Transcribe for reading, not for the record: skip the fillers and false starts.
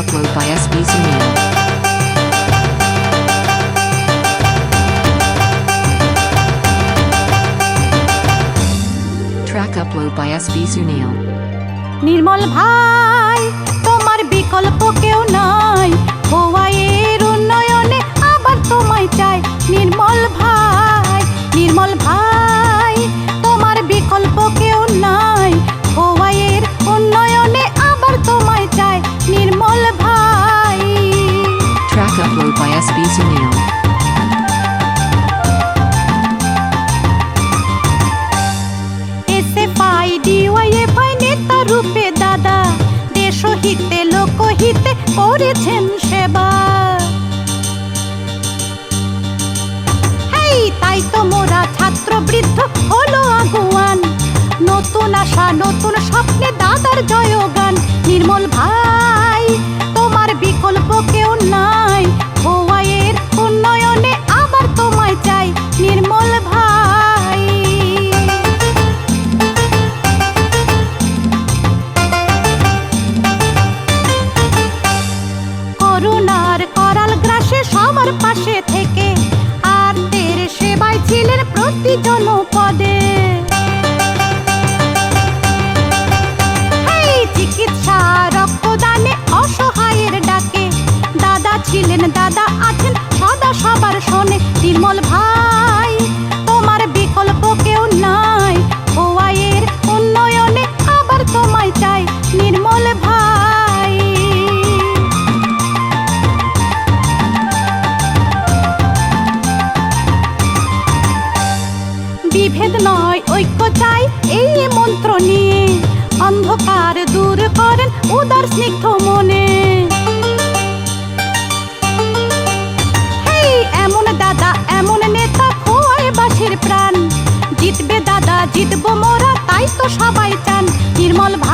upload by SB Sunil. Track upload by SB Sunil. নির্মল ভাই তোমার বিকল্প কেউ নাই, খোয়াইয়ের উন্নয়নে আবার তোমায় চাই। নির্মল ভাই তোমার বিকল্প কেউ নাই, খোয়াইয়ের উন্নয়নে আবার তোমায় চাই। নির্মল ভাই। Track upload by SB Sunil. DYFI নেতা রূপে দাদা দেশহিতে লোকহিতে করেছেন সেবা। হেই তাই তো মোরা ছাত্র বৃদ্ধ হলো আগুয়ান, নতুন আশা নতুন স্বপ্নে দাদার জয়গান। নির্মল ভাই তোমার বিকল্প কেউ নাই, খোয়াইয়ের উন্নয়নে আবার তোমায় চাই। নির্মল ভাই। করুণার করাল গ্রাসে সবার পাশে থেকে আর তের সেবায় ছিলেন প্রতি জনপদে। চিকিৎসা রক্তদানে অসহায়ের ডাকে দাদা ছিলেন, দাদা আছেন সদা সবার শোনে। নির্মল ভাই তোমার বিকল্প কেউ নাই, খোয়াইয়ের উন্নয়নে আবার তোমায় চাই। নির্মল ভাই। বিভেদ নয় ঐক্য চাই এই মন্ত্র নিয়ে, অন্ধকার দূর করেন উদার স্নিগ্ধ মনে। হেই এমন দাদা এমন নেতা খোয়াই বাসীর প্রাণ, জিতবে দাদা জিতবো মোরা তাই তো সবাই চান। নির্মল ভাই।